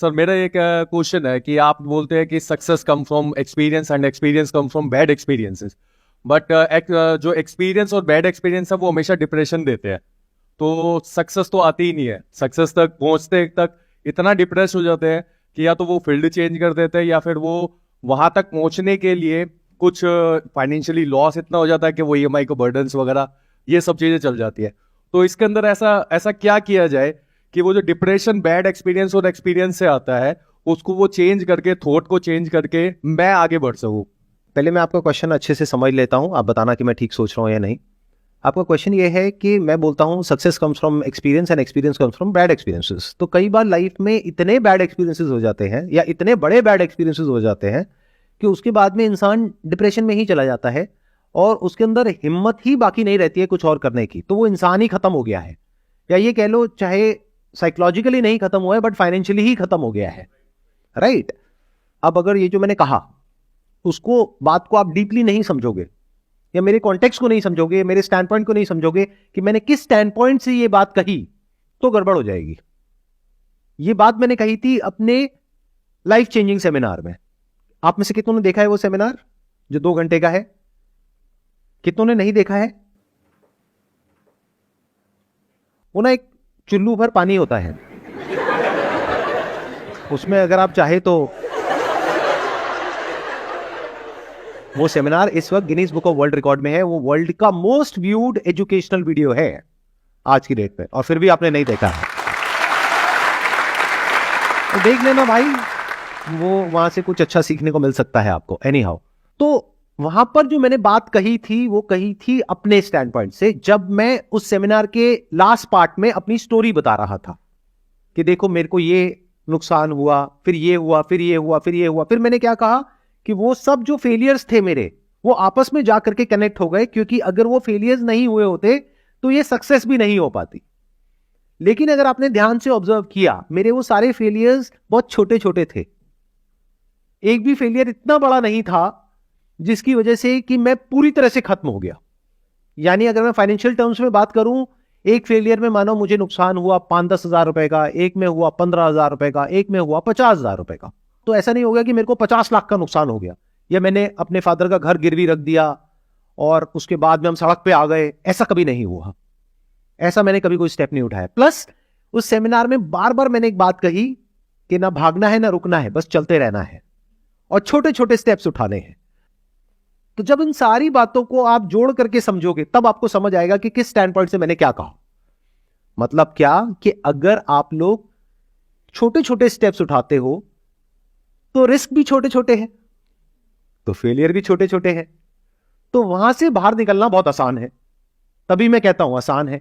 Sir मेरा एक question है कि आप बोलते हैं कि success come from experience and experience come from bad experiences, but जो एक्सपीरियंस और बैड एक्सपीरियंस है वो हमेशा डिप्रेशन देते हैं। तो सक्सेस तो आती ही नहीं है, सक्सेस तक पहुंचते तक इतना डिप्रेस हो जाते हैं कि या तो वो फील्ड चेंज कर देते हैं या फिर वो वहां तक पहुंचने के लिए कुछ फाइनेंशियली लॉस इतना हो जाता है कि वो ईएमआई को बर्डन्स वगैरह ये सब चीजें चल जाती है। तो इसके अंदर ऐसा ऐसा क्या किया जाए कि वो जो डिप्रेशन बैड एक्सपीरियंस और एक्सपीरियंस से आता है उसको वो चेंज करके, थॉट को चेंज करके मैं आगे बढ़ सकूं। पहले मैं आपका क्वेश्चन अच्छे से समझ लेता हूं, आप बताना कि मैं ठीक सोच रहा हूं या नहीं। आपका क्वेश्चन ये है कि मैं बोलता हूं success comes from experience and experience comes from bad experiences. तो कई बार लाइफ में इतने बैड एक्सपीरियंसेस हो जाते हैं या इतने बड़े बैड एक्सपीरियंसेस हो जाते हैं कि उसके बाद में इंसान डिप्रेशन में ही चला जाता है और उसके अंदर हिम्मत ही बाकी नहीं रहती है कुछ और करने की, तो वो इंसान ही खत्म हो गया है। या ये कह लो चाहे साइकोलॉजिकली नहीं खत्म हुआ है बट फाइनेंशियली ही खत्म हो गया है, राइट। अब अगर ये जो मैंने कहा उसको बात को आप डीपली नहीं समझोगे या मेरे कॉन्टेक्स्ट को नहीं समझोगे, मेरे स्टैंड पॉइंट को नहीं समझोगे कि मैंने किस स्टैंड पॉइंट से ये बात कही, तो गड़बड़ हो जाएगी। ये बात मैंने कही थी अपने लाइफ चेंजिंग सेमिनार में। आप में से कितनों ने देखा है वो सेमिनार जो 2 घंटे का है? कितनों ने नहीं देखा है? वो ना एक चुल्लू भर पानी होता है, उसमें अगर आप चाहे तो वो सेमिनार इस वक्त Guinness book of world record में है। वो वर्ल्ड का मोस्ट व्यूड एजुकेशनल वीडियो है आज की डेट पे, और फिर भी आपने नहीं देखा है तो देख लेना भाई, वो वहां से कुछ अच्छा सीखने को मिल सकता है आपको। एनी हाउ, तो वहां पर जो मैंने बात कही थी वो कही थी अपने स्टैंड पॉइंट से, जब मैं उस सेमिनार के लास्ट पार्ट में अपनी स्टोरी बता रहा था कि देखो मेरे को ये नुकसान हुआ, फिर ये हुआ, फिर ये हुआ, फिर ये हुआ। फिर मैंने क्या कहा कि वो सब जो फेलियर्स थे मेरे, वो आपस में जाकर के कनेक्ट हो गए, क्योंकि अगर वो फेलियर्स नहीं हुए होते तो ये सक्सेस भी नहीं हो पाती। लेकिन अगर आपने ध्यान से ऑब्जर्व किया, मेरे वो सारे फेलियर्स बहुत छोटे छोटे थे। एक भी फेलियर इतना बड़ा नहीं था जिसकी वजह से कि मैं पूरी तरह से खत्म हो गया। यानी अगर मैं फाइनेंशियल टर्म्स में बात करूं, एक फेलियर में मानो मुझे नुकसान हुआ 5-10 हजार रुपए का, एक में हुआ 15 हजार रुपए का, एक में हुआ 50 हजार रुपए का। तो ऐसा नहीं हो गया कि मेरे को 50 लाख का नुकसान हो गया या मैंने अपने फादर का घर गिरवी रख दिया और उसके बाद में हम सड़क पे आ गए। ऐसा कभी नहीं हुआ, ऐसा मैंने कभी कोई स्टेप नहीं उठाया। प्लस उस सेमिनार में बार बार मैंने एक बात कही कि ना भागना है ना रुकना है, बस चलते रहना है और छोटे छोटे स्टेप्स उठाने हैं। तो जब इन सारी बातों को आप जोड़ करके समझोगे तब आपको समझ आएगा कि किस स्टैंड पॉइंट से मैंने क्या कहा। मतलब क्या कि अगर आप लोग छोटे छोटे स्टेप्स उठाते हो तो रिस्क भी छोटे छोटे हैं, तो फेलियर भी छोटे छोटे हैं, तो वहां से बाहर निकलना बहुत आसान है। तभी मैं कहता हूं आसान है।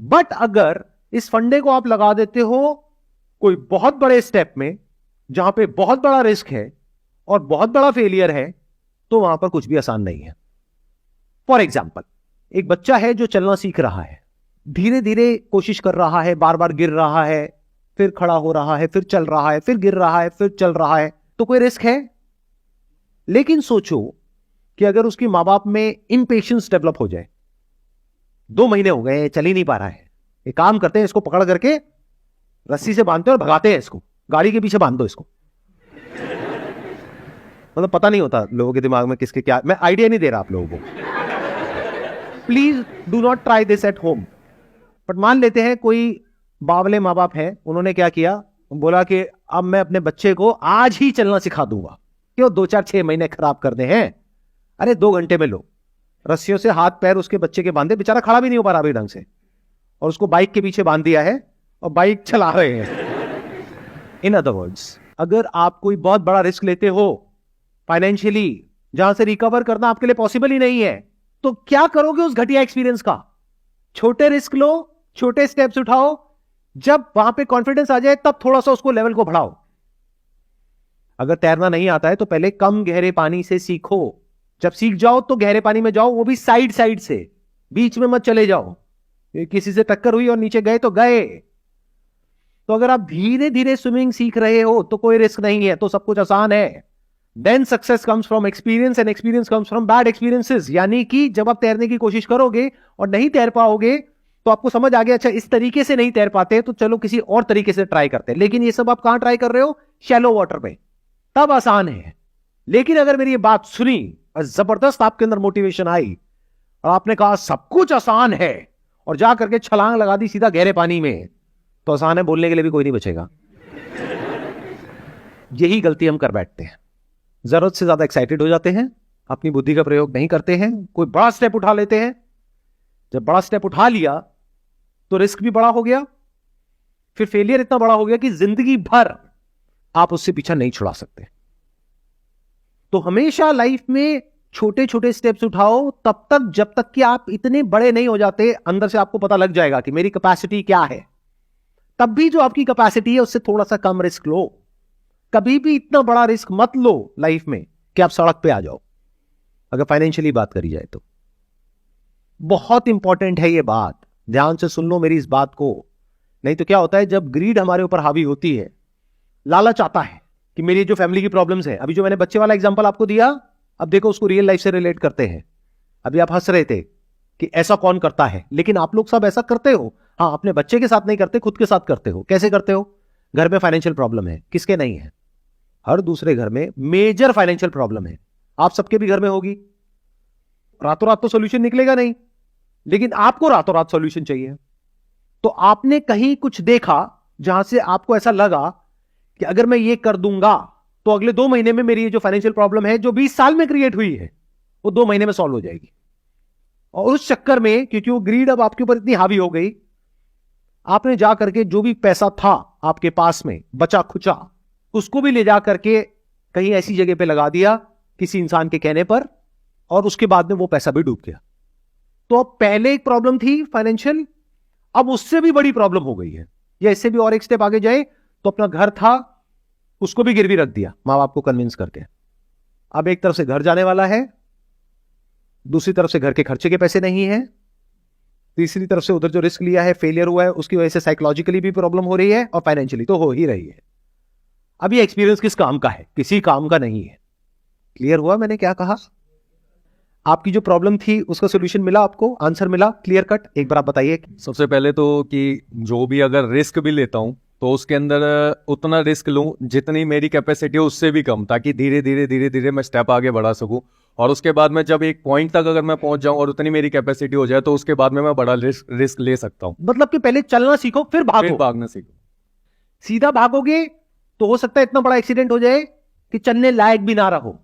बट अगर इस फंडे को आप लगा देते हो कोई बहुत बड़े स्टेप में जहां पे बहुत बड़ा रिस्क है और बहुत बड़ा फेलियर है, तो वहां पर कुछ भी आसान नहीं है। फॉर एग्जाम्पल, एक बच्चा है जो चलना सीख रहा है, धीरे धीरे कोशिश कर रहा है, बार बार गिर रहा है, फिर खड़ा हो रहा है, फिर चल रहा है, फिर गिर रहा है, फिर चल रहा है, तो कोई रिस्क है। लेकिन सोचो कि अगर उसके मां बाप में इम्पेशंस डेवलप हो जाए, 2 महीने हो गए चल ही नहीं पा रहा है, एक काम करते हैं इसको पकड़ करके रस्सी से बांधते हैं और भगाते हैं इसको, गाड़ी के पीछे बांध दो इसको। मतलब पता नहीं होता लोगों के दिमाग में किसके क्या, मैं आइडिया नहीं दे रहा आप लोगों को। Please do not try this at home. But मान लेते हैं कोई बावले माँ बाप है, उन्होंने क्या किया, बोला कि अब मैं अपने बच्चे को आज ही चलना सिखा दूंगा। क्यों 2-4-6 महीने खराब करने हैं? अरे 2 घंटे में लो, रस्सियों से हाथ पैर उसके बच्चे के बांधे, बेचारा खड़ा भी नहीं हो पा रहा अभी ढंग से, और उसको बाइक के पीछे बांध दिया है और बाइक चला रहे हैं। इन अदर वर्ड्स, अगर आप कोई बहुत बड़ा रिस्क लेते हो फाइनेंशियली, जहां से रिकवर करना आपके लिए पॉसिबल ही नहीं है, तो क्या करोगे उस घटिया एक्सपीरियंस का? छोटे रिस्क लो, छोटे स्टेप्स उठाओ, जब वहां पे कॉन्फिडेंस आ जाए तब थोड़ा सा उसको लेवल को बढ़ाओ। अगर तैरना नहीं आता है तो पहले कम गहरे पानी से सीखो, जब सीख जाओ तो गहरे पानी में जाओ, वो भी साइड साइड से, बीच में मत चले जाओ। किसी से टक्कर हुई और नीचे गए तो गए। तो अगर आप धीरे धीरे स्विमिंग सीख रहे हो तो कोई रिस्क नहीं है, तो सब कुछ आसान है। Then success comes from experience and experience comes from bad experiences. यानी कि जब आप तैरने की कोशिश करोगे और नहीं तैर पाओगे तो आपको समझ आ गया, अच्छा इस तरीके से नहीं तैर पाते तो चलो किसी और तरीके से ट्राई करते हैं। लेकिन ये सब आप कहां ट्राई कर रहे हो? शैलो वाटर में, तब आसान है। लेकिन अगर मेरी ये बात सुनी और जबरदस्त आपके अंदर मोटिवेशन आई और आपने कहा सब कुछ आसान है और जा करके छलांग लगा दी सीधा गहरे पानी में, तो आसान है बोलने के लिए भी कोई नहीं बचेगा। यही गलती हम कर बैठते हैं, जरूरत से ज्यादा एक्साइटेड हो जाते हैं, अपनी बुद्धि का प्रयोग नहीं करते हैं, कोई बड़ा स्टेप उठा लेते हैं। जब बड़ा स्टेप उठा लिया तो रिस्क भी बड़ा हो गया, फिर फेलियर इतना बड़ा हो गया कि जिंदगी भर आप उससे पीछा नहीं छुड़ा सकते। तो हमेशा लाइफ में छोटे छोटे स्टेप्स उठाओ, तब तक जब तक कि आप इतने बड़े नहीं हो जाते। अंदर से आपको पता लग जाएगा कि मेरी कैपेसिटी क्या है। तब भी जो आपकी कैपेसिटी है उससे थोड़ा सा कम रिस्क लो। कभी भी इतना बड़ा रिस्क मत लो लाइफ में कि आप सड़क पे आ जाओ, अगर फाइनेंशियली बात करी जाए तो। बहुत इंपॉर्टेंट है ये बात, ध्यान से सुन लो मेरी इस बात को। नहीं तो क्या होता है, जब ग्रीड हमारे ऊपर हावी होती है, लालच आता है कि मेरी जो फैमिली की प्रॉब्लम्स है, अभी जो मैंने बच्चे वाला एग्जांपल आपको दिया, अब देखो उसको रियल लाइफ से रिलेट करते हैं। अभी आप हंस रहे थे कि ऐसा कौन करता है, लेकिन आप लोग सब ऐसा करते हो। हाँ, अपने बच्चे के साथ नहीं करते, खुद के साथ करते हो। कैसे करते हो? घर में फाइनेंशियल प्रॉब्लम है, किसके नहीं है? हर दूसरे घर में मेजर फाइनेंशियल प्रॉब्लम है, आप सबके भी घर में होगी। रातों रात तो सॉल्यूशन निकलेगा नहीं, लेकिन आपको रातों रात सॉल्यूशन चाहिए। तो आपने कहीं कुछ देखा जहां से आपको ऐसा लगा कि अगर मैं ये कर दूंगा तो अगले 2 महीने में मेरी ये जो फाइनेंशियल प्रॉब्लम है, जो 20 साल में क्रिएट हुई है, वो 2 महीने में सॉल्व हो जाएगी। और उस चक्कर में, क्योंकि वो ग्रीड अब आपके ऊपर इतनी हावी हो गई, आपने जा करके जो भी पैसा था आपके पास में बचा खुचा, उसको भी ले जा करके कहीं ऐसी जगह पे लगा दिया किसी इंसान के कहने पर, और उसके बाद में वो पैसा भी डूब गया। तो अब पहले एक प्रॉब्लम थी फाइनेंशियल, अब उससे भी बड़ी प्रॉब्लम हो गई है। या इससे भी और एक स्टेप आगे जाए तो अपना घर था, उसको भी गिरवी रख दिया मां बाप को कन्विंस करके। अब एक तरफ से घर जाने वाला है, दूसरी तरफ से घर के खर्चे के पैसे नहीं है, तीसरी तरफ से उधर जो रिस्क लिया है, फेलियर हुआ है, उसकी वजह से साइकोलॉजिकली भी प्रॉब्लम हो रही है और फाइनेंशियली तो हो ही रही है। अब ये एक्सपीरियंस किस काम का है? किसी काम का नहीं है। क्लियर हुआ मैंने क्या कहा? आपकी जो प्रॉब्लम थी उसका सोल्यूशन मिला आपको, आंसर मिला क्लियर कट? एक बार आप बताइए। सबसे पहले तो कि जो भी अगर रिस्क भी लेता हूं तो उसके अंदर उतना रिस्क लूं जितनी मेरी कैपेसिटी है, उससे भी कम, ताकि धीरे धीरे धीरे धीरे मैं स्टेप आगे बढ़ा सकूं। और उसके बाद में जब एक पॉइंट तक अगर मैं पहुंच जाऊं और उतनी मेरी कैपेसिटी हो जाए, तो उसके बाद में मैं बड़ा रिस्क ले सकता हूं। मतलब कि पहले चलना सीखो फिर भागो। फिर भागना सीखो। सीधा भागोगे तो हो सकता है इतना बड़ा एक्सीडेंट हो जाए कि चलने लायक भी ना रहो।